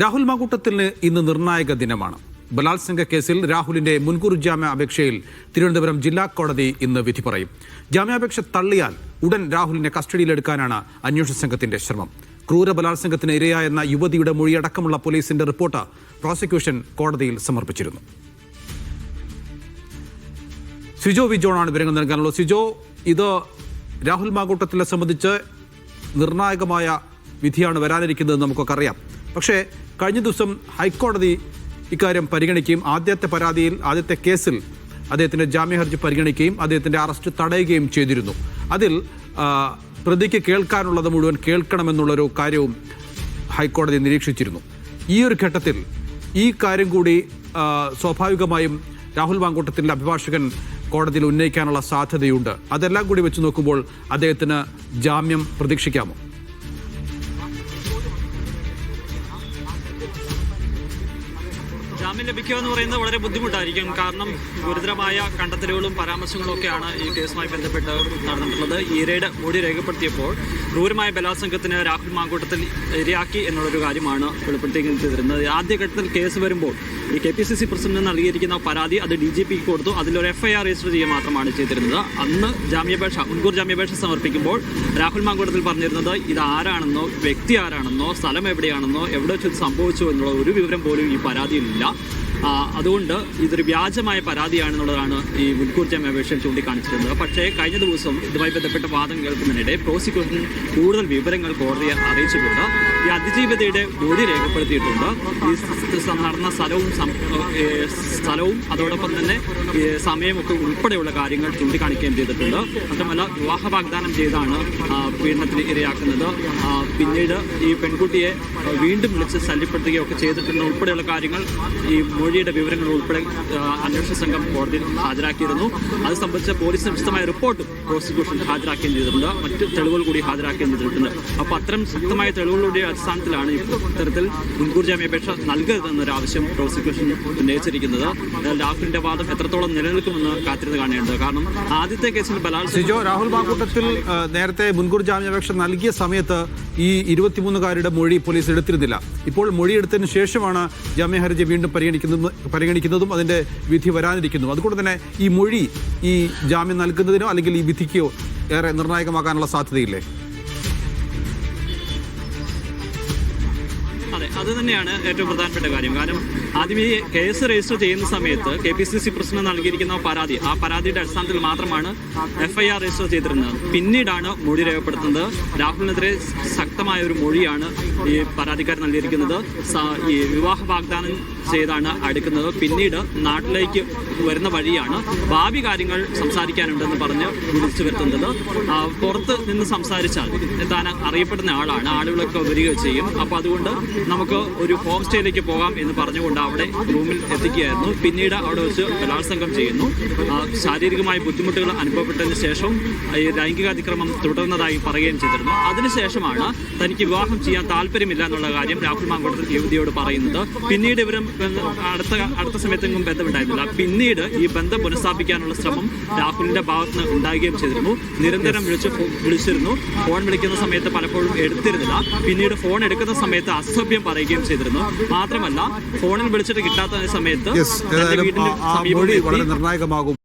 രാഹുൽ മാങ്കൂട്ടത്തിന് ഇന്ന് നിർണായക ദിനമാണ്. ബലാത്സംഗ കേസിൽ രാഹുലിന്റെ മുൻകൂർ ജാമ്യാപേക്ഷയിൽ തിരുവനന്തപുരം ജില്ലാ കോടതി ഇന്ന് വിധി പറയും. ജാമ്യാപേക്ഷ തള്ളിയാൽ ഉടൻ രാഹുലിനെ കസ്റ്റഡിയിലെടുക്കാനാണ് അന്വേഷണ സംഘത്തിന്റെ ശ്രമം. ക്രൂര ബലാത്സംഗത്തിന് ഇരയായെന്ന യുവതിയുടെ മൊഴിയടക്കമുള്ള പോലീസിന്റെ റിപ്പോർട്ട് പ്രോസിക്യൂഷൻ കോടതിയിൽ സമർപ്പിച്ചിരുന്നു. സിജോ വി ജോണാണ് വിവരങ്ങൾ നൽകാനുള്ളത്. സിജോ, ഇത് രാഹുൽ മാങ്കൂട്ടത്തിനെ സംബന്ധിച്ച് നിർണായകമായ വിധിയാണ് വരാനിരിക്കുന്നതെന്ന് നമുക്കൊക്കെ അറിയാം. പക്ഷേ കഴിഞ്ഞ ദിവസം ഹൈക്കോടതി ഇക്കാര്യം പരിഗണിക്കുകയും ആദ്യത്തെ കേസിൽ അദ്ദേഹത്തിന്റെ ജാമ്യഹർജി പരിഗണിക്കുകയും അദ്ദേഹത്തിന്റെ അറസ്റ്റ് തടയുകയും ചെയ്തിരുന്നു. അതിൽ പ്രതിക്ക് കേൾക്കാനുള്ളത് മുഴുവൻ കേൾക്കണമെന്നുള്ളൊരു കാര്യവും ഹൈക്കോടതി നിരീക്ഷിച്ചിരുന്നു. ഈ ഒരു ഘട്ടത്തിൽ ഈ കാര്യം കൂടി സ്വാഭാവികമായും രാഹുൽ മാങ്കൂട്ടത്തിന്റെ അഭിഭാഷകൻ കോടതിയിൽ ഉന്നയിക്കാനുള്ള സാധ്യതയുണ്ട്. അതെല്ലാം കൂടി വെച്ച് നോക്കുമ്പോൾ അദ്ദേഹത്തിന് ജാമ്യം പ്രതീക്ഷിക്കാമോ? ജാമ്യം ലഭിക്കുക എന്ന് പറയുന്നത് വളരെ ബുദ്ധിമുട്ടായിരിക്കും. കാരണം ഗുരുതരമായ കണ്ടെത്തലുകളും പരാമർശങ്ങളും ഒക്കെയാണ് ഈ കേസുമായി ബന്ധപ്പെട്ട് നടന്നിട്ടുള്ളത്. ഈരയുടെ മൊഴി രേഖപ്പെടുത്തിയപ്പോൾ ക്രൂരമായ ബലാത്സംഗത്തിന് രാഹുൽ മാങ്കൂട്ടത്തിൽ ഇരയാക്കി എന്നുള്ളൊരു കാര്യമാണ് വെളിപ്പെടുത്തുകയും ചെയ്തിരുന്നത്. ആദ്യഘട്ടത്തിൽ കേസ് വരുമ്പോൾ ഈ KPCC പ്രസിഡന്റ് നൽകിയിരിക്കുന്ന പരാതി അത് DGP കൊടുത്തു. അതിലൊരു FIR രജിസ്റ്റർ ചെയ്യുക മാത്രമാണ് ചെയ്തിരുന്നത്. അന്ന് മുൻകൂർ ജാമ്യാപേക്ഷ സമർപ്പിക്കുമ്പോൾ രാഹുൽ മാങ്കൂട്ടത്തിൽ പറഞ്ഞിരുന്നത് ഇത് ആരാണെന്നോ വ്യക്തി ആരാണെന്നോ സ്ഥലം എവിടെയാണെന്നോ എവിടെ വെച്ച് സംഭവിച്ചു എന്നുള്ള ഒരു വിവരം പോലും ഈ പരാതിയിലില്ല. അതുകൊണ്ട് ഇതൊരു വ്യാജമായ പരാതിയാണെന്നുള്ളതാണ് ഈ മുൻകൂർ ജാമ്യാപേക്ഷയിൽ ചൂണ്ടിക്കാണിച്ചിരുന്നത്. പക്ഷേ കഴിഞ്ഞ ദിവസം ഇതുമായി ബന്ധപ്പെട്ട വാദം കേൾക്കുന്നതിനിടെ പ്രോസിക്യൂഷൻ കൂടുതൽ വിവരങ്ങൾ കോടതിയെ അറിയിച്ചിട്ടുണ്ട്. ഈ അതിജീവിതയുടെ മൊഴി രേഖപ്പെടുത്തിയിട്ടുണ്ട്. ഈ നടന്ന സ്ഥലവും അതോടൊപ്പം തന്നെ സമയമൊക്കെ ഉൾപ്പെടെയുള്ള കാര്യങ്ങൾ ചൂണ്ടിക്കാണിക്കുകയും ചെയ്തിട്ടുണ്ട്. മാത്രമല്ല വിവാഹ വാഗ്ദാനം ചെയ്താണ് പീഡനത്തിന് ഇരയാക്കുന്നത്. പിന്നീട് ഈ പെൺകുട്ടിയെ വീണ്ടും വിളിച്ച് ശല്യപ്പെടുത്തുകയൊക്കെ ചെയ്തിട്ടുണ്ട് ഉൾപ്പെടെയുള്ള കാര്യങ്ങൾ ഈ മൊഴിയുടെ വിവരങ്ങൾ ഉൾപ്പെടെ അന്വേഷണ സംഘം കോടതിയിൽ ഹാജരാക്കിയിരുന്നു. അത് സംബന്ധിച്ച പോലീസിന് വിശദമായ റിപ്പോർട്ടും പ്രോസിക്യൂഷൻ ഹാജരാക്കുകയും ചെയ്തിട്ടുണ്ട്. മറ്റ് തെളിവുകൾ കൂടി ഹാജരാക്കുകയും ചെയ്തിട്ടുണ്ട്. അപ്പോൾ അത്തരം ശക്തമായ തെളിവുകളുടെ അടിസ്ഥാനത്തിലാണ് ഇത്തരത്തിൽ മുൻകൂർ ജാമ്യാപേക്ഷ നൽകരുതെന്നൊരു ആവശ്യം പ്രോസിക്യൂഷൻ ഉന്നയിച്ചിരിക്കുന്നത്. രാഹുലിന്റെ വാദം എത്രത്തോളം നിലനിൽക്കുമെന്ന് കാത്തിരുന്ന് കാണേണ്ടത്. കാരണം ആദ്യത്തെ കേസിൽ രാഹുൽ മാങ്കൂട്ടത്തിൽ നേരത്തെ മുൻകൂർ ജാമ്യാപേക്ഷ നൽകിയ സമയത്ത് ഈ 23കാരുടെ മൊഴി പോലീസ് എടുത്തിരുന്നില്ല. ഇപ്പോൾ മൊഴി എടുത്തതിന് ശേഷമാണ് ജാമ്യഹർജി വീണ്ടും പരിഗണിക്കുന്നതും അതിന്റെ വിധി വരാനിരിക്കുന്നു. അതുകൊണ്ട് തന്നെ ഈ മൊഴി ഈ ജാമ്യം നൽകുന്നതിനോ അല്ലെങ്കിൽ ഈ വിധിക്കോ ഏറെ നിർണായകമാകാനുള്ള സാധ്യതയില്ലേ? അതെ, അത് തന്നെയാണ് ഏറ്റവും പ്രധാനപ്പെട്ട കാര്യം. കാരണം ആദ്യം ഈ കേസ് രജിസ്റ്റർ ചെയ്യുന്ന സമയത്ത് KPCC പ്രസിഡന്റ് നൽകിയിരിക്കുന്ന പരാതി, ആ പരാതിയുടെ അടിസ്ഥാനത്തിൽ മാത്രമാണ് FIR രജിസ്റ്റർ ചെയ്തിരുന്നത്. പിന്നീടാണ് മൊഴി രേഖപ്പെടുത്തുന്നത്. രാഹുലിനെതിരെ ശക്തമായ ഒരു മൊഴിയാണ് ഈ പരാതിക്കാരൻ നൽകിയിരിക്കുന്നത്. ഈ വിവാഹ വാഗ്ദാനം ചെയ്താണ് അടുക്കുന്നത്. പിന്നീട് നാട്ടിലേക്ക് വരുന്ന വഴിയാണ് ഭാവി കാര്യങ്ങൾ സംസാരിക്കാനുണ്ടെന്ന് പറഞ്ഞ് വിളിച്ചു വരുത്തുന്നത്. പുറത്ത് നിന്ന് സംസാരിച്ചാൽ താൻ അറിയപ്പെടുന്ന ആളാണ്, ആളുകളൊക്കെ വരിക ചെയ്യും. അപ്പോൾ അതുകൊണ്ട് നമുക്ക് ഒരു ഹോം സ്റ്റേയിലേക്ക് പോകാം എന്ന് പറഞ്ഞുകൊണ്ട് അവിടെ റൂമിൽ എത്തിക്കുകയായിരുന്നു. പിന്നീട് അവിടെ വെച്ച് ബലാത്സംഗം ചെയ്യുന്നു. ശാരീരികമായ ബുദ്ധിമുട്ടുകൾ അനുഭവപ്പെട്ടതിന് ശേഷം ഈ ലൈംഗികാതിക്രമം തുടർന്നതായി പറയുകയും ചെയ്തിരുന്നു. അതിനുശേഷമാണ് തനിക്ക് വിവാഹം ചെയ്യാൻ താല്പര്യമില്ല എന്നുള്ള കാര്യം രാഹുൽ മാങ്കൂട്ടത്തിൽ യുവതിയോട് പറയുന്നത്. പിന്നീട് ഇവരും അടുത്ത സമയത്തെങ്കിലും ബന്ധമുണ്ടായിരുന്നില്ല. പിന്നീട് ഈ ബന്ധം പുനഃസ്ഥാപിക്കാനുള്ള ശ്രമം രാഹുലിന്റെ ഭാഗത്ത് നിന്ന് ഉണ്ടാകുകയും ചെയ്തിരുന്നു. നിരന്തരം വിളിച്ചിരുന്നു. ഫോൺ വിളിക്കുന്ന സമയത്ത് പലപ്പോഴും എടുത്തിരുന്നില്ല. പിന്നീട് ഫോൺ എടുക്കുന്ന സമയത്ത് അസഭ്യം പറയുകയും ചെയ്തിരുന്നു. മാത്രമല്ല ഫോണിൽ വിളിച്ചിട്ട് കിട്ടാത്ത സമയത്ത് വളരെ നിർണായകമാകും.